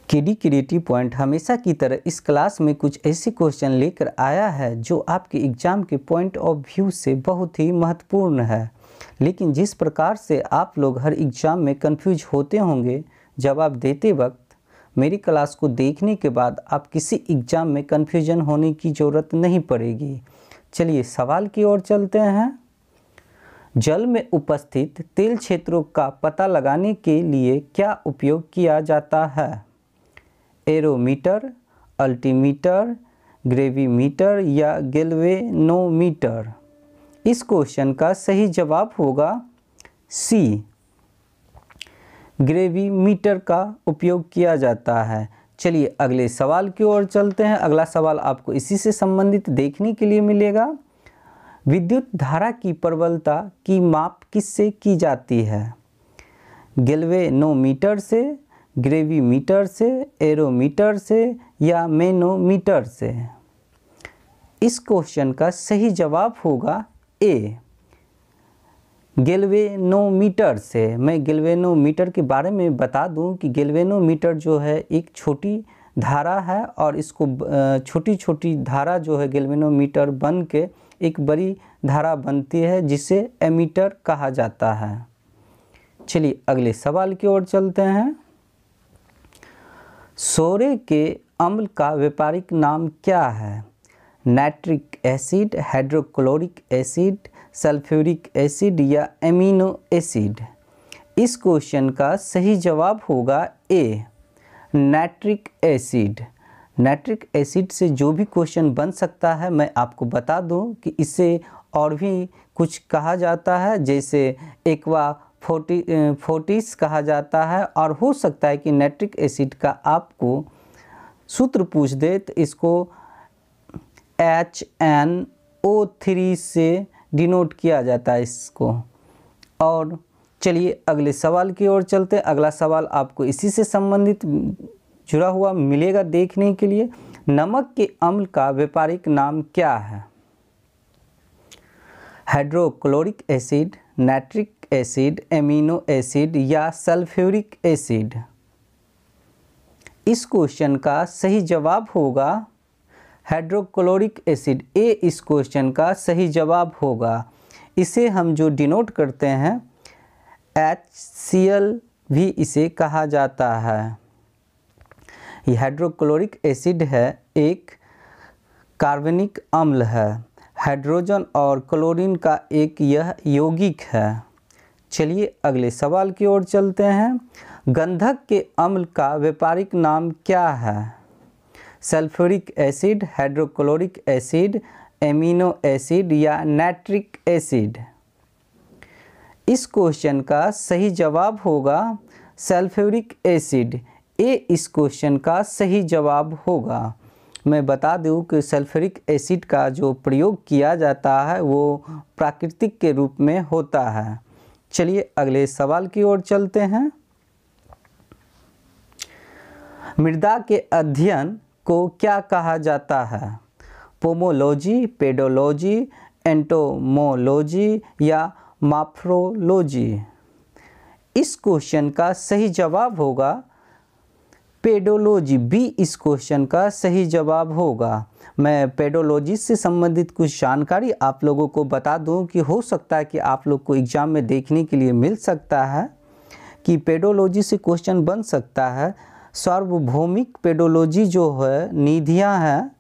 KD creative point हमेशा की तरह इस क्लास में कुछ ऐसे क्वेश्चन लेकर आया है जो आपके एग्ज़ाम के पॉइंट ऑफ व्यू से बहुत ही महत्वपूर्ण है। लेकिन जिस प्रकार से आप लोग हर एग्ज़ाम में कंफ्यूज होते होंगे, जवाब देते वक्त मेरी क्लास को देखने के बाद आप किसी एग्ज़ाम में कन्फ्यूजन होने की ज़रूरत नहीं पड़ेगी। चलिए सवाल की ओर चलते हैं। जल में उपस्थित तेल क्षेत्रों का पता लगाने के लिए क्या उपयोग किया जाता है? एरोमीटर, अल्टीमीटर, ग्रेविमीटर या गैल्वेनोमीटर। इस क्वेश्चन का सही जवाब होगा सी, ग्रेविमीटर का उपयोग किया जाता है। चलिए अगले सवाल की ओर चलते हैं। अगला सवाल आपको इसी से संबंधित देखने के लिए मिलेगा। विद्युत धारा की प्रबलता की माप किससे की जाती है? गैल्वेनोमीटर से, ग्रेविमीटर से, एरोमीटर से या मैनोमीटर से। इस क्वेश्चन का सही जवाब होगा ए, गैल्वेनोमीटर से। मैं गैल्वेनोमीटर के बारे में बता दूं कि गैल्वेनोमीटर जो है एक छोटी धारा है और इसको छोटी छोटी धारा जो है गैल्वेनोमीटर बन के एक बड़ी धारा बनती है जिसे एमीटर कहा जाता है। चलिए अगले सवाल की ओर चलते हैं। सोरे के अम्ल का व्यापारिक नाम क्या है? Nitric acid, hydrochloric acid, sulphuric acid या एमिनो एसिड। इस क्वेश्चन का सही जवाब होगा ए, नाइट्रिक एसिड। नाइट्रिक एसिड से जो भी क्वेश्चन बन सकता है मैं आपको बता दूं कि इसे और भी कुछ कहा जाता है, जैसे एक्वा फोर्टिस कहा जाता है, और हो सकता है कि नाइट्रिक एसिड का आपको सूत्र पूछ दे तो इसको HNO3 से डिनोट किया जाता है इसको। और चलिए अगले सवाल की ओर चलते हैं। अगला सवाल आपको इसी से संबंधित जुड़ा हुआ मिलेगा देखने के लिए। नमक के अम्ल का व्यापारिक नाम क्या है? Hydrochloric acid, nitric acid, amino acid या सल्फ्यूरिक एसिड। इस क्वेश्चन का सही जवाब होगा हाइड्रोक्लोरिक एसिड। ए इस क्वेश्चन का सही जवाब होगा। इसे हम जो डिनोट करते हैं HCl भी इसे कहा जाता है। ये हाइड्रोक्लोरिक एसिड है, एक कार्बनिक अम्ल है। हाइड्रोजन और क्लोरीन का एक यह यौगिक है। चलिए अगले सवाल की ओर चलते हैं। गंधक के अम्ल का व्यापारिक नाम क्या है? Sulphuric acid, hydrochloric acid, amino acid या नाइट्रिक एसिड। इस क्वेश्चन का सही जवाब होगा सल्फ्यूरिक एसिड। ए इस क्वेश्चन का सही जवाब होगा। मैं बता दूं कि सल्फ्यूरिक एसिड का जो प्रयोग किया जाता है वो प्राकृतिक के रूप में होता है। चलिए अगले सवाल की ओर चलते हैं। मृदा के अध्ययन को क्या कहा जाता है? पोमोलॉजी, पेडोलॉजी, एंटोमोलॉजी या मॉर्फोलॉजी। इस क्वेश्चन का सही जवाब होगा पेडोलॉजी। बी इस क्वेश्चन का सही जवाब होगा। मैं पेडोलॉजी से संबंधित कुछ जानकारी आप लोगों को बता दूं कि हो सकता है कि आप लोग को एग्ज़ाम में देखने के लिए मिल सकता है कि पेडोलॉजी से क्वेश्चन बन सकता है। सार्वभौमिक पेडोलॉजी जो है निधियां हैं,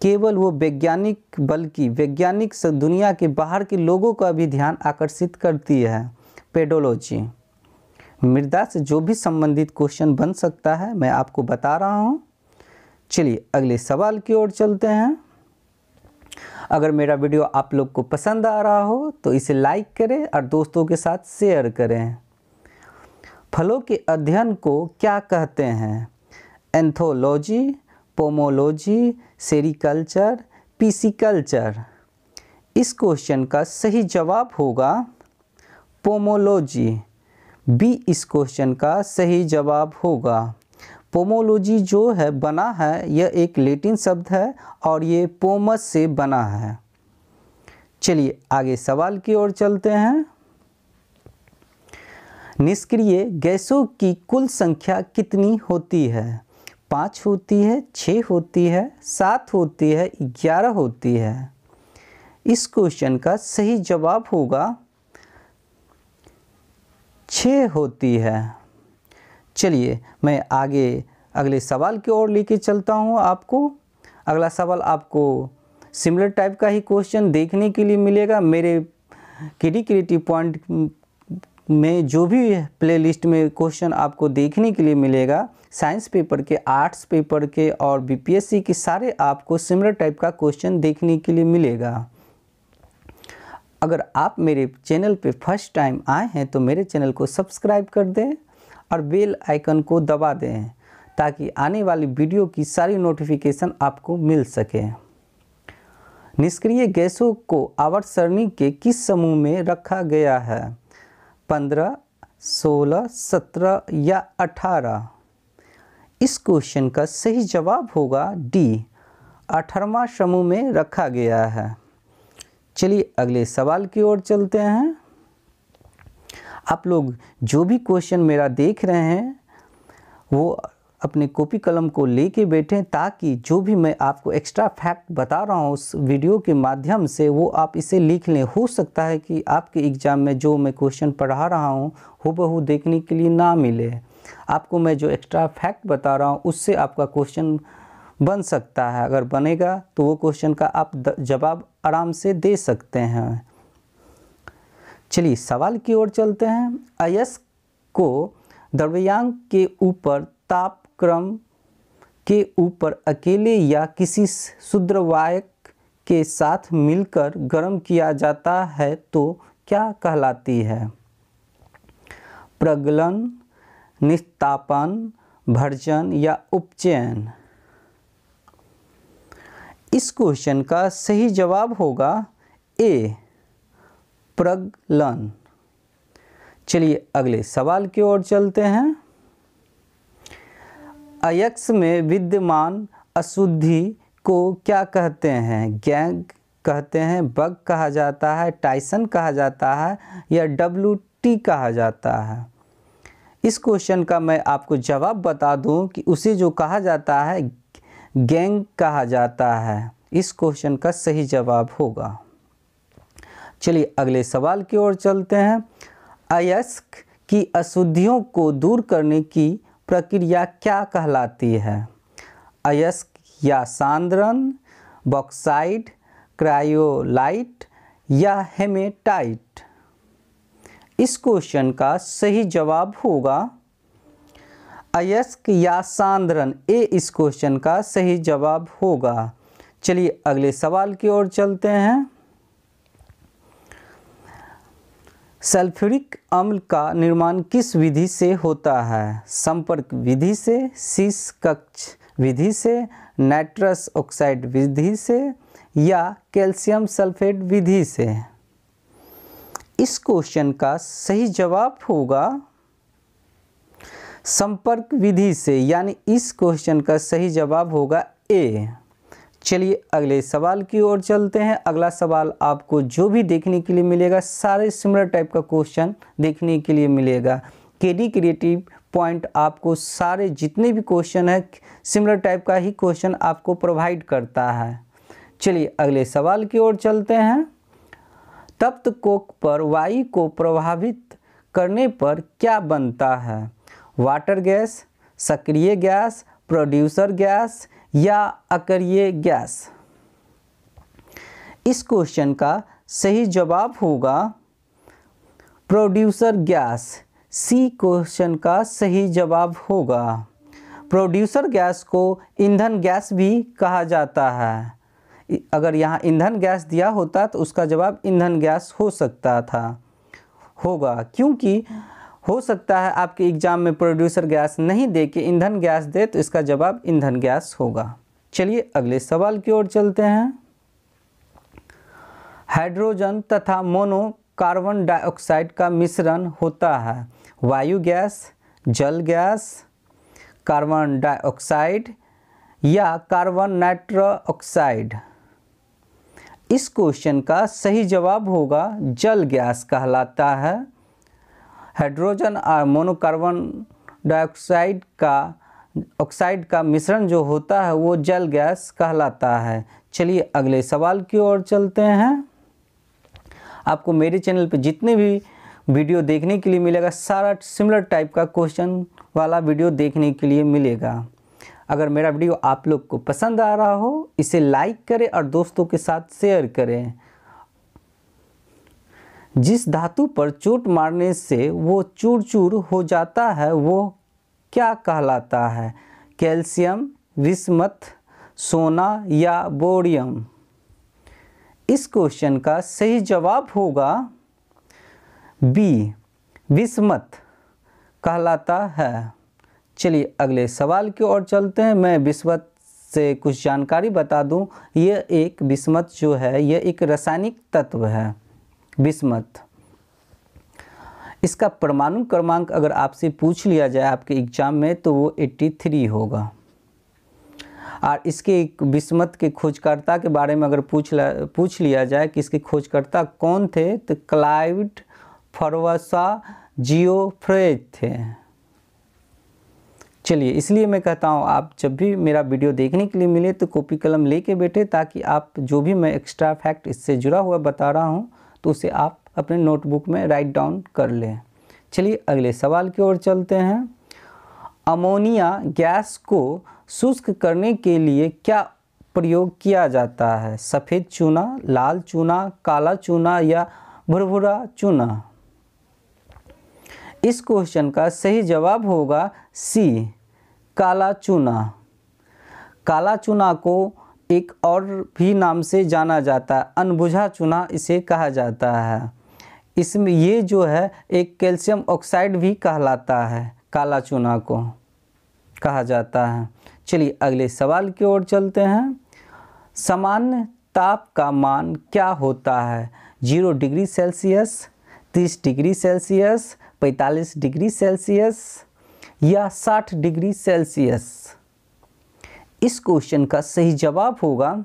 केवल वो वैज्ञानिक बल्कि वैज्ञानिक से दुनिया के बाहर के लोगों का भी ध्यान आकर्षित करती है। पेडोलॉजी मृदा से जो भी संबंधित क्वेश्चन बन सकता है मैं आपको बता रहा हूँ। चलिए अगले सवाल की ओर चलते हैं। अगर मेरा वीडियो आप लोग को पसंद आ रहा हो तो इसे लाइक करें और दोस्तों के साथ शेयर करें। फलों के अध्ययन को क्या कहते हैं? Anthology, pomology, sericulture, pisciculture. इस क्वेश्चन का सही जवाब होगा पोमोलॉजी। बी इस क्वेश्चन का सही जवाब होगा। पोमोलॉजी जो है बना है, यह एक लैटिन शब्द है और ये पोमस से बना है। चलिए आगे सवाल की ओर चलते हैं। निष्क्रिय गैसों की कुल संख्या कितनी होती है? 5 होती है, 6 होती है, 7 होती है, 11 होती है? इस क्वेश्चन का सही जवाब होगा 6 होती है। चलिए मैं आगे अगले सवाल की ओर लेके चलता हूँ आपको। अगला सवाल आपको सिमिलर टाइप का ही क्वेश्चन देखने के लिए मिलेगा। मेरे किडी क्रिएटिव पॉइंट में जो भी प्लेलिस्ट में क्वेश्चन आपको देखने के लिए मिलेगा, साइंस पेपर के, आर्ट्स पेपर के और बीपीएससी के सारे आपको सिमिलर टाइप का क्वेश्चन देखने के लिए मिलेगा। अगर आप मेरे चैनल पे फर्स्ट टाइम आए हैं तो मेरे चैनल को सब्सक्राइब कर दें और बेल आइकन को दबा दें ताकि आने वाली वीडियो की सारी नोटिफिकेशन आपको मिल सके। निष्क्रिय गैसों को आवर्त सारणी के किस समूह में रखा गया है? 15, 16, 17 या 18? इस क्वेश्चन का सही जवाब होगा डी, 18वां समूह में रखा गया है। चलिए अगले सवाल की ओर चलते हैं। आप लोग जो भी क्वेश्चन मेरा देख रहे हैं वो अपने कॉपी कलम को लेके बैठें ताकि जो भी मैं आपको एक्स्ट्रा फैक्ट बता रहा हूँ उस वीडियो के माध्यम से वो आप इसे लिख लें। हो सकता है कि आपके एग्ज़ाम में जो मैं क्वेश्चन पढ़ा रहा हूँ हूबहू देखने के लिए ना मिले। आपको मैं जो एक्स्ट्रा फैक्ट बता रहा हूँ उससे आपका क्वेश्चन बन सकता है। अगर बनेगा तो वो क्वेश्चन का आप जवाब आराम से दे सकते हैं। चलिए सवाल की ओर चलते हैं। अयस्क को द्रव्यांक के ऊपर तापक्रम के ऊपर अकेले या किसी शुद्रवायक के साथ मिलकर गर्म किया जाता है तो क्या कहलाती है? प्रगलन, निस्तापन, भर्जन या उपचयन? इस क्वेश्चन का सही जवाब होगा ए, प्रगलन। चलिए अगले सवाल की ओर चलते हैं। अयस्क में विद्यमान अशुद्धि को क्या कहते हैं? गैंग कहते हैं, बग कहा जाता है, टाइसन कहा जाता है या WT कहा जाता है? इस क्वेश्चन का मैं आपको जवाब बता दूं कि उसे जो कहा जाता है गैंग कहा जाता है। इस क्वेश्चन का सही जवाब होगा। चलिए अगले सवाल की ओर चलते हैं। अयस्क की अशुद्धियों को दूर करने की प्रक्रिया क्या कहलाती है? अयस्क या सांद्रण, बॉक्साइट, क्रायोलाइट या हेमेटाइट? इस क्वेश्चन का सही जवाब होगा अयस्क या सांद्रण। ए इस क्वेश्चन का सही जवाब होगा। चलिए अगले सवाल की ओर चलते हैं। सल्फ्यूरिक अम्ल का निर्माण किस विधि से होता है? संपर्क विधि से, शीश कक्ष विधि से, नाइट्रस ऑक्साइड विधि से या कैल्शियम सल्फेट विधि से? इस क्वेश्चन का सही जवाब होगा संपर्क विधि से, यानी इस क्वेश्चन का सही जवाब होगा ए। चलिए अगले सवाल की ओर चलते हैं। अगला सवाल आपको जो भी देखने के लिए मिलेगा सारे सिमिलर टाइप का क्वेश्चन देखने के लिए मिलेगा। केडी क्रिएटिव पॉइंट आपको सारे जितने भी क्वेश्चन है सिमिलर टाइप का ही क्वेश्चन आपको प्रोवाइड करता है। चलिए अगले सवाल की ओर चलते हैं। तप्त कोक पर वायु को प्रभावित करने पर क्या बनता है? वाटर गैस, सक्रिय गैस, प्रोड्यूसर गैस या अक्रिय गैस? इस क्वेश्चन का सही जवाब होगा प्रोड्यूसर गैस। सी क्वेश्चन का सही जवाब होगा। प्रोड्यूसर गैस को ईंधन गैस भी कहा जाता है। अगर यहाँ ईंधन गैस दिया होता तो उसका जवाब ईंधन गैस हो सकता था, होगा, क्योंकि हो सकता है आपके एग्जाम में प्रोड्यूसर गैस नहीं दे के ईंधन गैस दे तो इसका जवाब ईंधन गैस होगा। चलिए अगले सवाल की ओर चलते हैं। हाइड्रोजन तथा मोनो कार्बन डाइऑक्साइड का मिश्रण होता है। वायु गैस, जल गैस, कार्बन डाइऑक्साइड या कार्बन नाइट्रोऑक्साइड? इस क्वेश्चन का सही जवाब होगा जल गैस कहलाता है। हाइड्रोजन और मोनोकार्बन डाइऑक्साइड का ऑक्साइड का मिश्रण जो होता है वो जल गैस कहलाता है। चलिए अगले सवाल की ओर चलते हैं। आपको मेरे चैनल पे जितने भी वीडियो देखने के लिए मिलेगा सारा सिमिलर टाइप का क्वेश्चन वाला वीडियो देखने के लिए मिलेगा। अगर मेरा वीडियो आप लोग को पसंद आ रहा हो इसे लाइक करें और दोस्तों के साथ शेयर करें। जिस धातु पर चोट मारने से वो चूर चूर हो जाता है वो क्या कहलाता है? कैल्शियम, विस्मथ, सोना या बोरियम? इस क्वेश्चन का सही जवाब होगा बी, विस्मथ कहलाता है। चलिए अगले सवाल की ओर चलते हैं। मैं विस्मथ से कुछ जानकारी बता दूं। यह एक विस्मथ जो है यह एक रासायनिक तत्व है विस्मथ। इसका परमाणु क्रमांक अगर आपसे पूछ लिया जाए आपके एग्जाम में तो वो 83 होगा। और इसके एक विस्मथ के खोजकर्ता के बारे में अगर पूछ लिया जाए कि इसके खोजकर्ता कौन थे तो क्लाइव फरवसा जियोफ्रेज थे। चलिए इसलिए मैं कहता हूँ आप जब भी मेरा वीडियो देखने के लिए मिले तो कॉपी कलम लेके बैठे ताकि आप जो भी मैं एक्स्ट्रा फैक्ट इससे जुड़ा हुआ बता रहा हूँ तो उसे आप अपने नोटबुक में राइट डाउन कर लें। चलिए अगले सवाल की ओर चलते हैं। अमोनिया गैस को शुष्क करने के लिए क्या प्रयोग किया जाता है? सफ़ेद चूना, लाल चूना, काला चूना या भुरभुरा चूना? इस क्वेश्चन का सही जवाब होगा सी, काला चूना। काला चूना को एक और भी नाम से जाना जाता है, अनबुझा चूना इसे कहा जाता है। इसमें ये जो है एक कैल्शियम ऑक्साइड भी कहलाता है, काला चूना को कहा जाता है। चलिए अगले सवाल की ओर चलते हैं। सामान्य ताप का मान क्या होता है? 0 degree Celsius, 30 degree Celsius, 45 degree Celsius या 60 डिग्री सेल्सियस? इस क्वेश्चन का सही जवाब होगा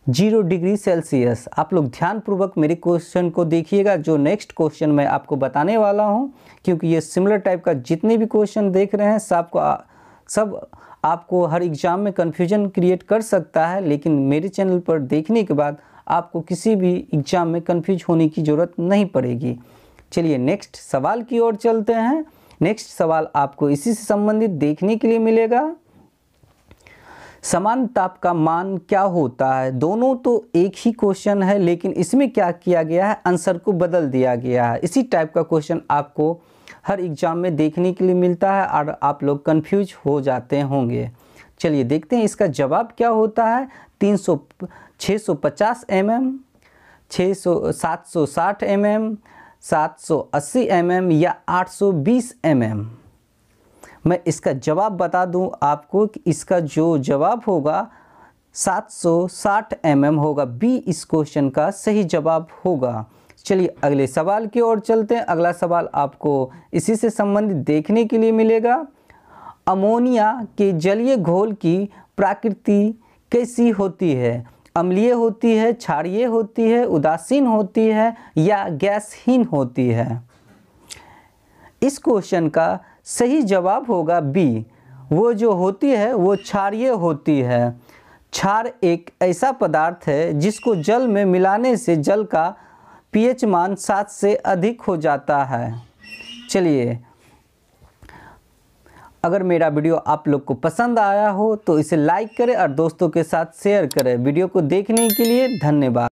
0 डिग्री सेल्सियस। आप लोग ध्यानपूर्वक मेरे क्वेश्चन को देखिएगा जो नेक्स्ट क्वेश्चन मैं आपको बताने वाला हूं, क्योंकि ये सिमिलर टाइप का जितने भी क्वेश्चन देख रहे हैं सब आपको हर एग्ज़ाम में कन्फ्यूजन क्रिएट कर सकता है, लेकिन मेरे चैनल पर देखने के बाद आपको किसी भी एग्ज़ाम में कन्फ्यूज होने की ज़रूरत नहीं पड़ेगी। चलिए नेक्स्ट सवाल की ओर चलते हैं। नेक्स्ट सवाल आपको इसी से संबंधित देखने के लिए मिलेगा। समान ताप का मान क्या होता है? दोनों तो एक ही क्वेश्चन है लेकिन इसमें क्या किया गया है, आंसर को बदल दिया गया है। इसी टाइप का क्वेश्चन आपको हर एग्जाम में देखने के लिए मिलता है और आप लोग कंफ्यूज हो जाते होंगे। चलिए देखते हैं इसका जवाब क्या होता है। 650 mm, 760 mm, 780 mm या 820 mm? मैं इसका जवाब बता दूं आपको कि इसका जो जवाब होगा 760 mm होगा। बी इस क्वेश्चन का सही जवाब होगा। चलिए अगले सवाल की ओर चलते हैं। अगला सवाल आपको इसी से संबंधित देखने के लिए मिलेगा। अमोनिया के जलीय घोल की प्रकृति कैसी होती है? अम्लीय होती है, क्षारीय होती है, उदासीन होती है या गैसहीन होती है? इस क्वेश्चन का सही जवाब होगा बी, वो जो होती है वो क्षारीय होती है। क्षार एक ऐसा पदार्थ है जिसको जल में मिलाने से जल का पीएच मान 7 से अधिक हो जाता है। चलिए अगर मेरा वीडियो आप लोग को पसंद आया हो तो इसे लाइक करें और दोस्तों के साथ शेयर करें। वीडियो को देखने के लिए धन्यवाद।